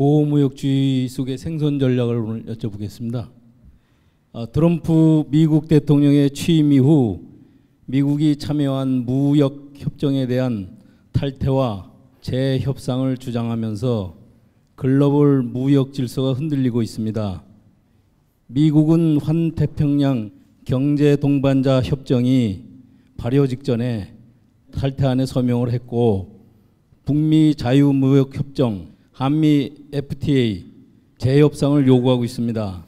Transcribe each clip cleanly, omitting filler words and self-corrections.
보호무역주의 속의 생존 전략을 오늘 여쭤보겠습니다. 트럼프 미국 대통령의 취임 이후 미국이 참여한 무역 협정에 대한 탈퇴와 재협상을 주장하면서 글로벌 무역 질서가 흔들리고 있습니다. 미국은 환태평양 경제동반자 협정이 발효 직전에 탈퇴안에 서명을 했고, 북미 자유무역협정, 한미 FTA 재협상을 요구하고 있습니다.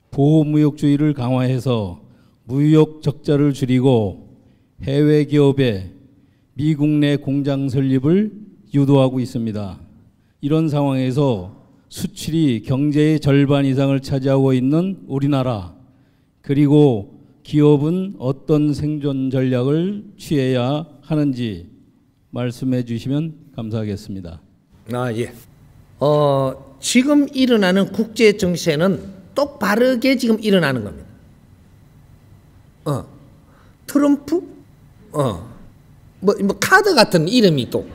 보호무역주의를 강화해서 무역 적자를 줄이고 해외 기업의 미국 내 공장 설립을 유도하고 있습니다. 이런 상황에서 수출이 경제의 절반 이상을 차지하고 있는 우리나라, 그리고 기업은 어떤 생존 전략을 취해야 하는지 말씀해 주시면 감사하겠습니다. 예. 지금 일어나는 국제 정세는 똑바르게 지금 일어나는 겁니다. 트럼프? 뭐 카드 같은 이름이 또.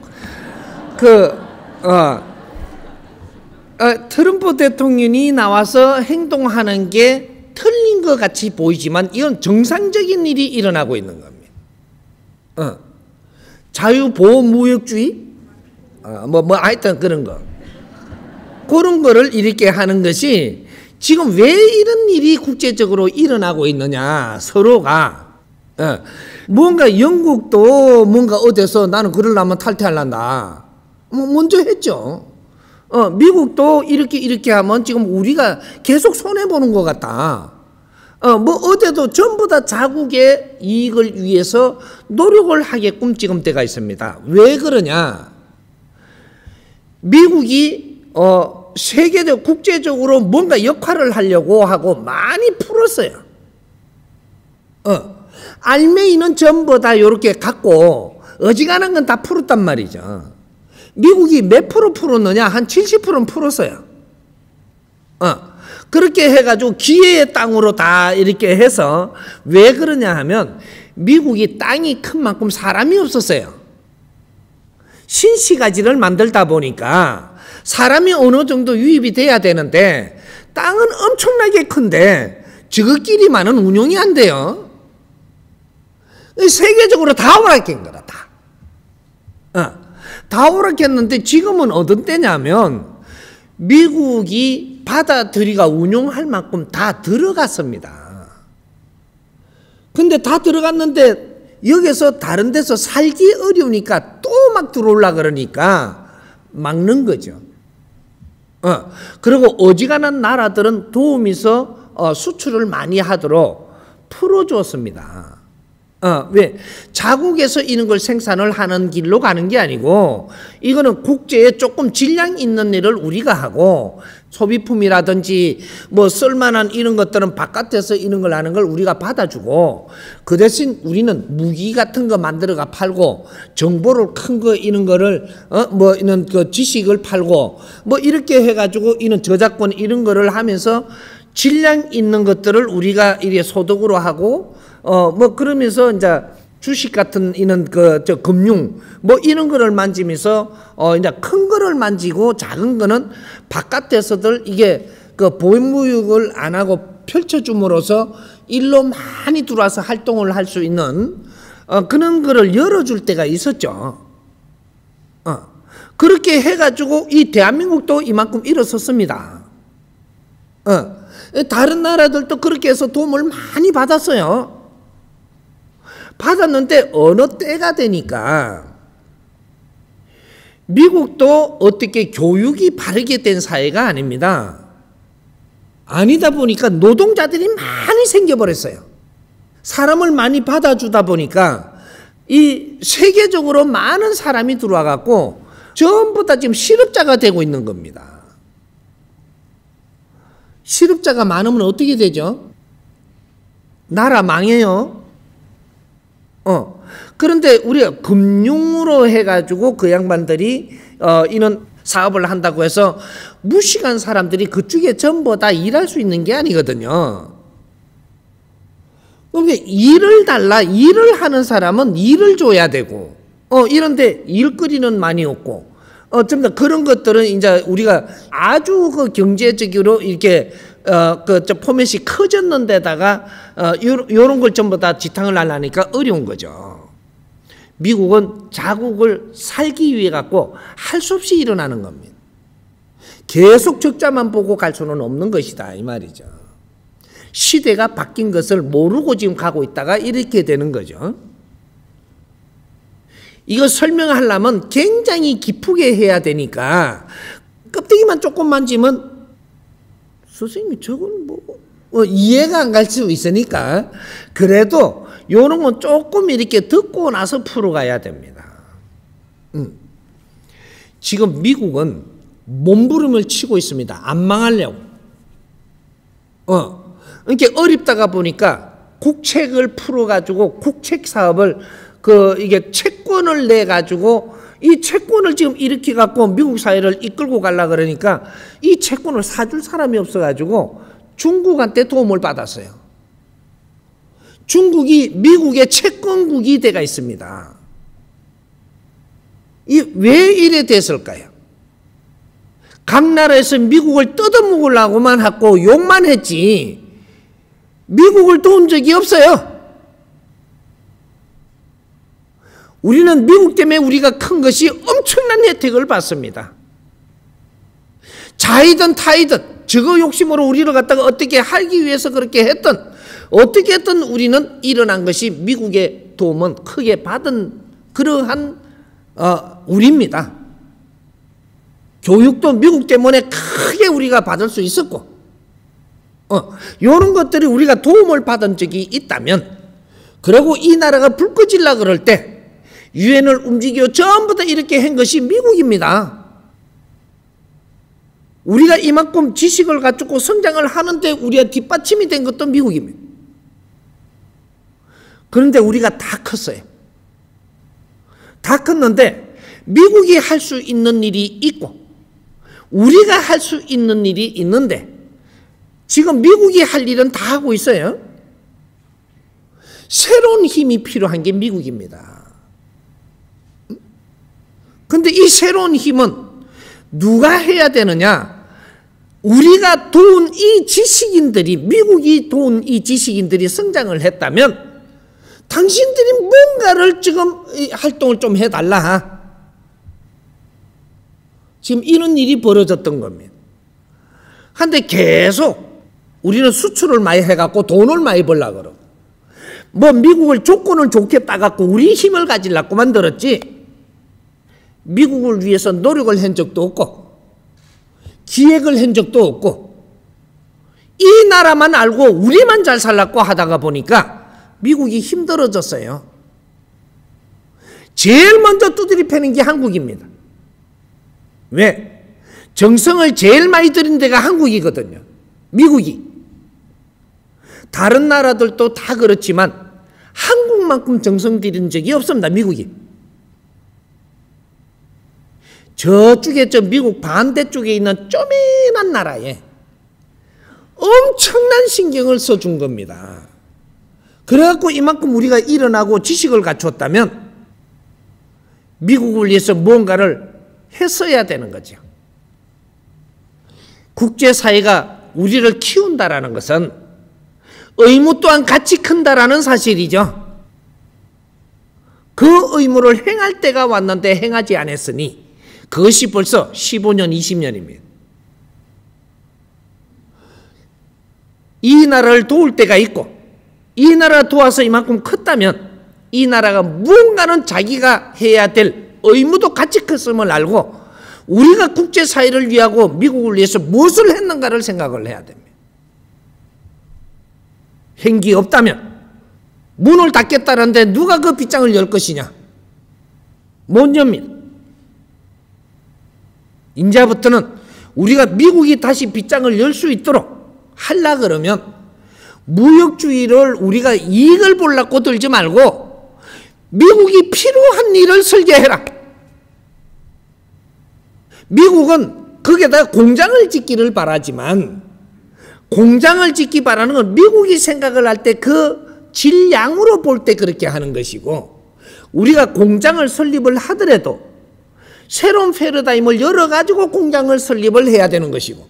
트럼프 대통령이 나와서 행동하는 게 틀린 것 같이 보이지만 이건 정상적인 일이 일어나고 있는 겁니다. 자유보호무역주의? 하여튼 그런 거. 그런 거를 이렇게 하는 것이 지금 왜 이런 일이 국제적으로 일어나고 있느냐, 서로가. 뭔가 영국도 뭔가 어디서 나는 그러려면 탈퇴하려다. 먼저 했죠. 미국도 이렇게 하면 지금 우리가 계속 손해보는 것 같다. 어디도 전부 다 자국의 이익을 위해서 노력을 하게끔 지금 때가 있습니다. 왜 그러냐? 미국이 세계적 국제적으로 뭔가 역할을 하려고 하고 많이 풀었어요. 알맹이는 전부 다 이렇게 갖고 어지간한 건 다 풀었단 말이죠. 미국이 몇 프로 풀었느냐? 한 70%는 풀었어요. 그렇게 해가지고 기회의 땅으로 다 이렇게 해서 왜 그러냐 하면 미국이 땅이 큰 만큼 사람이 없었어요. 신시가지를 만들다 보니까 사람이 어느 정도 유입이 돼야 되는데 땅은 엄청나게 큰데 저것끼리만은 운용이 안 돼요. 세계적으로 다 오락한 거다. 다 오락했는데 지금은 어떤 때냐면 미국이 받아들이가 운용할 만큼 다 들어갔습니다. 근데 다 들어갔는데 여기서 다른 데서 살기 어려우니까 또 막 들어오려 그러니까 막는 거죠. 그리고 어지간한 나라들은 도우미서 수출을 많이 하도록 풀어주었습니다. 왜? 자국에서 이런 걸 생산을 하는 길로 가는 게 아니고 이거는 국제에 조금 질량 있는 일을 우리가 하고 소비품이라든지 뭐 쓸만한 이런 것들은 바깥에서 이런 걸 하는 걸 우리가 받아주고 그 대신 우리는 무기 같은 거 만들어가 팔고 정보를 큰 거 이런 거를 이런 그 지식을 팔고 뭐 이렇게 해가지고 이런 저작권 이런 거를 하면서 질량 있는 것들을 우리가 이게 소득으로 하고 그러면서 이제 주식 같은 이런 금융 이런 거를 만지면서 이제 큰 거를 만지고 작은 거는 바깥에서들 이게 보호무역을 안 하고 펼쳐줌으로써 일로 많이 들어와서 활동을 할 수 있는 그런 거를 열어줄 때가 있었죠. 그렇게 해가지고 이 대한민국도 이만큼 일어섰습니다. 다른 나라들도 그렇게 해서 도움을 많이 받았어요. 받았는데 어느 때가 되니까 미국도 어떻게 교육이 바르게 된 사회가 아닙니다. 아니다 보니까 노동자들이 많이 생겨버렸어요. 사람을 많이 받아주다 보니까 이 세계적으로 많은 사람이 들어와 갖고 전부 다 지금 실업자가 되고 있는 겁니다. 실업자가 많으면 어떻게 되죠? 나라 망해요. 그런데 우리가 금융으로 해가지고 그 양반들이 이런 사업을 한다고 해서 무식한 사람들이 그쪽에 전부 다 일할 수 있는 게 아니거든요. 그러니까 일을 달라. 일을 하는 사람은 일을 줘야 되고 이런데 일거리는 많이 없고 좀 더 그런 것들은 이제 우리가 아주 그 경제적으로 이렇게 저 포맷이 커졌는데다가 요런 걸 전부 다 지탕을 하려니까 어려운 거죠. 미국은 자국을 살기 위해 갖고 할 수 없이 일어나는 겁니다. 계속 적자만 보고 갈 수는 없는 것이다 이 말이죠. 시대가 바뀐 것을 모르고 지금 가고 있다가 이렇게 되는 거죠. 이거 설명하려면 굉장히 깊게 해야 되니까 껍데기만 조금 만지면 선생님이 저건 뭐 이해가 안 갈 수 있으니까 그래도 요런 건 조금 이렇게 듣고 나서 풀어가야 됩니다. 지금 미국은 몸부림을 치고 있습니다. 안 망하려고. 이렇게 어렵다가 보니까 국책을 풀어가지고 국책 사업을 이게 채권을 내가지고 이 채권을 지금 일으켜 갖고 미국 사회를 이끌고 가려 그러니까 이 채권을 사줄 사람이 없어가지고 중국한테 도움을 받았어요. 중국이 미국의 채권국이 돼가 있습니다. 왜 이래 됐을까요? 각 나라에서 미국을 뜯어먹으려고만 하고 욕만 했지 미국을 도운 적이 없어요. 우리는 미국 때문에 우리가 큰 것이 엄청난 혜택을 받습니다. 자이든 타이든 저거 욕심으로 우리를 갖다가 어떻게 하기 위해서 그렇게 했던 어떻게 했든 우리는 일어난 것이 미국의 도움은 크게 받은 그러한 우리입니다. 교육도 미국 때문에 크게 우리가 받을 수 있었고 이런 것들이 우리가 도움을 받은 적이 있다면 그리고 이 나라가 불 꺼질라 그럴 때 유엔을 움직여 전부 다 이렇게 한 것이 미국입니다. 우리가 이만큼 지식을 갖추고 성장을 하는데 우리가 뒷받침이 된 것도 미국입니다. 그런데 우리가 다 컸어요. 다 컸는데 미국이 할 수 있는 일이 있고 우리가 할 수 있는 일이 있는데 지금 미국이 할 일은 다 하고 있어요. 새로운 힘이 필요한 게 미국입니다. 근데 이 새로운 힘은 누가 해야 되느냐? 우리가 도운 이 지식인들이 미국이 도운 이 지식인들이 성장을 했다면 당신들이 뭔가를 지금 활동을 좀 해달라. 지금 이런 일이 벌어졌던 겁니다. 근데 계속 우리는 수출을 많이 해갖고 돈을 많이 벌려고 그러고 뭐 미국을 조건을 좋게 따갖고 우리 힘을 가지려고 만들었지 미국을 위해서 노력을 한 적도 없고 기획을 한 적도 없고 이 나라만 알고 우리만 잘 살라고 하다가 보니까 미국이 힘들어졌어요. 제일 먼저 두드리 패는 게 한국입니다. 왜? 정성을 제일 많이 들인 데가 한국이거든요. 미국이. 다른 나라들도 다 그렇지만 한국만큼 정성 들인 적이 없습니다. 미국이. 저쪽에 미국 반대쪽에 있는 쪼매난 나라에 엄청난 신경을 써준 겁니다. 그래갖고 이만큼 우리가 일어나고 지식을 갖췄다면 미국을 위해서 무언가를 했어야 되는 거죠. 국제사회가 우리를 키운다라는 것은 의무 또한 같이 큰다라는 사실이죠. 그 의무를 행할 때가 왔는데 행하지 않았으니 그것이 벌써 15년, 20년입니다. 이 나라를 도울 때가 있고 이 나라 도와서 이만큼 컸다면 이 나라가 무언가는 자기가 해야 될 의무도 같이 컸음을 알고 우리가 국제사회를 위하고 미국을 위해서 무엇을 했는가를 생각을 해야 됩니다. 행기 없다면 문을 닫겠다는데 누가 그 빗장을 열 것이냐? 못 엽니다. 이제부터는 우리가 미국이 다시 빗장을 열 수 있도록 하려 그러면 무역주의를 우리가 이익을 보려고 들지 말고 미국이 필요한 일을 설계해라. 미국은 거기에다 공장을 짓기를 바라지만 공장을 짓기 바라는 건 미국이 생각을 할 때 그 질량으로 볼 때 그렇게 하는 것이고 우리가 공장을 설립을 하더라도 새로운 패러다임을 열어가지고 공장을 설립을 해야 되는 것이고,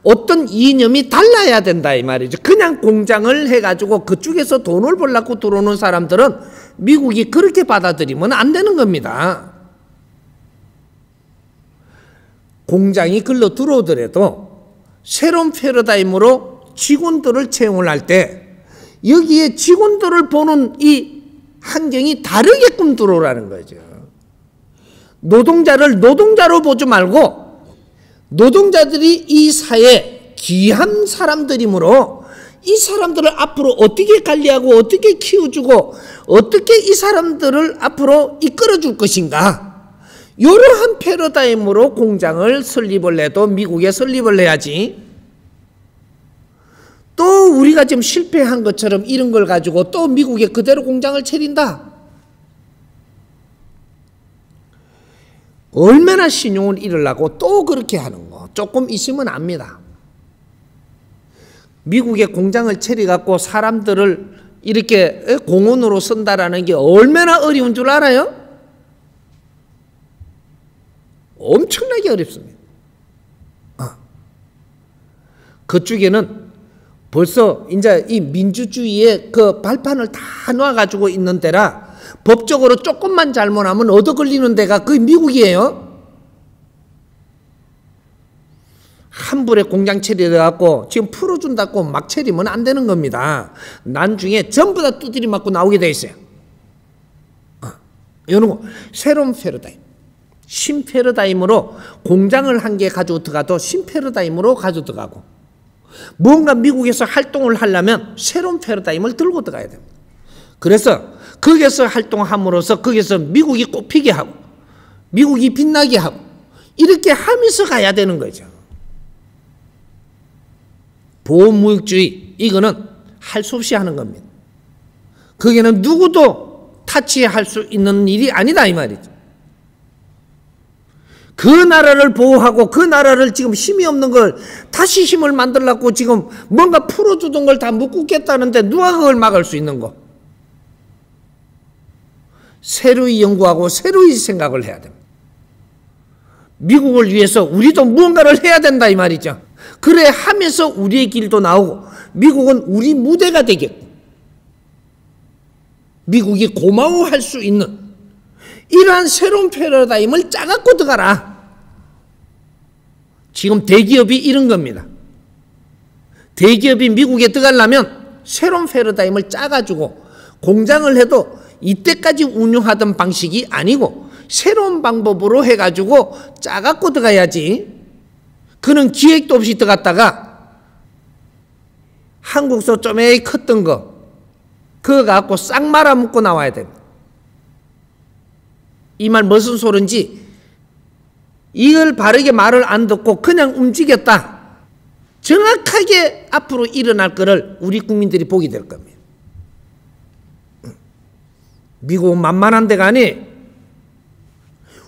어떤 이념이 달라야 된다 이 말이죠. 그냥 공장을 해가지고 그쪽에서 돈을 벌려고 들어오는 사람들은 미국이 그렇게 받아들이면 안 되는 겁니다. 공장이 글로 들어오더라도 새로운 패러다임으로 직원들을 채용을 할 때 여기에 직원들을 보는 이 환경이 다르게끔 들어오라는 거죠. 노동자를 노동자로 보지 말고 노동자들이 이 사회에 귀한 사람들이므로 이 사람들을 앞으로 어떻게 관리하고 어떻게 키워주고 어떻게 이 사람들을 앞으로 이끌어줄 것인가, 이러한 패러다임으로 공장을 설립을 해도 미국에 설립을 해야지, 또 우리가 지금 실패한 것처럼 이런 걸 가지고 또 미국에 그대로 공장을 차린다? 얼마나 신용을 잃으려고 또 그렇게 하는 거 조금 있으면 압니다. 미국에 공장을 차려갖고 사람들을 이렇게 공원으로 쓴다라는 게 얼마나 어려운 줄 알아요? 엄청나게 어렵습니다. 그쪽에는 벌써 이제 이 민주주의의 그 발판을 다 놔가지고 있는 데라 법적으로 조금만 잘못하면 얻어 걸리는 데가 그 미국이에요. 함부로 공장 처리해갖고 지금 풀어준다고 막 처리면 안 되는 겁니다. 나중에 전부 다 두드리 맞고 나오게 돼 있어요. 이런 거 새로운 패러다임, 신패러다임으로 공장을 한 개 가지고 들어가도 신패러다임으로 가지고 들어가고, 뭔가 미국에서 활동을 하려면 새로운 패러다임을 들고 들어가야 됩니다. 그래서 거기서 활동함으로써 거기서 미국이 꽃피게 하고 미국이 빛나게 하고 이렇게 하면서 가야 되는 거죠. 보호무역주의, 이거는 할 수 없이 하는 겁니다. 거기는 누구도 타치할 수 있는 일이 아니다 이 말이죠. 그 나라를 보호하고 그 나라를 지금 힘이 없는 걸 다시 힘을 만들려고 지금 뭔가 풀어주던 걸 다 묶겠다는데 누가 그걸 막을 수 있는 거? 새로이 연구하고 새로이 생각을 해야 됩니다. 미국을 위해서 우리도 무언가를 해야 된다 이 말이죠. 그래 하면서 우리의 길도 나오고 미국은 우리 무대가 되겠고 미국이 고마워할 수 있는 이러한 새로운 패러다임을 짜갖고 들어가라. 지금 대기업이 이런 겁니다. 대기업이 미국에 들어가려면 새로운 패러다임을 짜가지고 공장을 해도 이때까지 운영하던 방식이 아니고 새로운 방법으로 해가지고 짜갖고 들어가야지. 그는 기획도 없이 들어갔다가 한국서 쪼매이 컸던 거 그거 갖고 싹 말아먹고 나와야 됩니다. 이 말 무슨 소린지, 이걸 바르게 말을 안 듣고 그냥 움직였다. 정확하게 앞으로 일어날 거를 우리 국민들이 보게 될 겁니다. 미국은 만만한 데가 아니,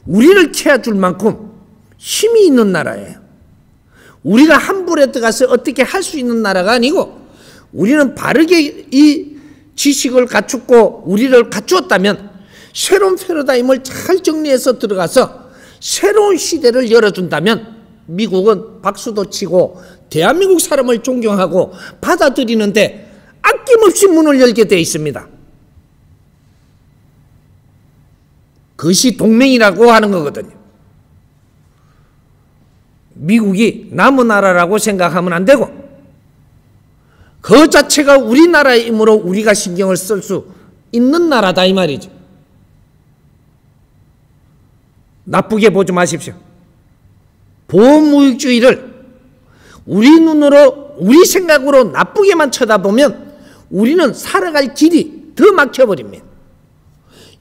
우리를 채워줄 만큼 힘이 있는 나라예요. 우리가 함부로 들어가서 어떻게 할 수 있는 나라가 아니고, 우리는 바르게 이 지식을 갖추고 우리를 갖추었다면 새로운 패러다임을 잘 정리해서 들어가서 새로운 시대를 열어준다면 미국은 박수도 치고 대한민국 사람을 존경하고 받아들이는데 아낌없이 문을 열게 되어 있습니다. 그것이 동맹이라고 하는 거거든요. 미국이 남의 나라라고 생각하면 안 되고 그 자체가 우리나라이므로 우리가 신경을 쓸 수 있는 나라다 이 말이죠. 나쁘게 보지 마십시오. 보호무역주의를 우리 눈으로 우리 생각으로 나쁘게만 쳐다보면 우리는 살아갈 길이 더 막혀버립니다.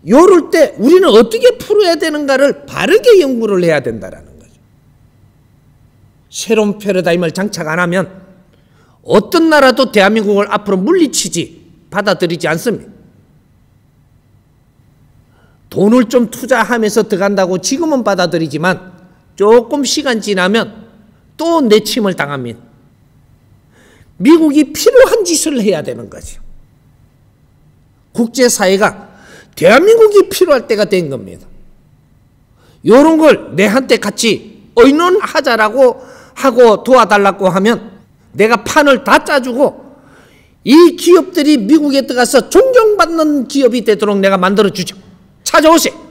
요럴 때 우리는 어떻게 풀어야 되는가를 바르게 연구를 해야 된다는 거죠. 새로운 패러다임을 장착 안 하면 어떤 나라도 대한민국을 앞으로 물리치지 받아들이지 않습니다. 돈을 좀 투자하면서 들어간다고 지금은 받아들이지만 조금 시간 지나면 또 내침을 당합니다. 미국이 필요한 짓을 해야 되는 거죠. 국제사회가 대한민국이 필요할 때가 된 겁니다. 요런 걸 내한테 같이 의논하자라고 하고 도와달라고 하면 내가 판을 다 짜주고 이 기업들이 미국에 들어가서 존경받는 기업이 되도록 내가 만들어주죠. 찾아오세요.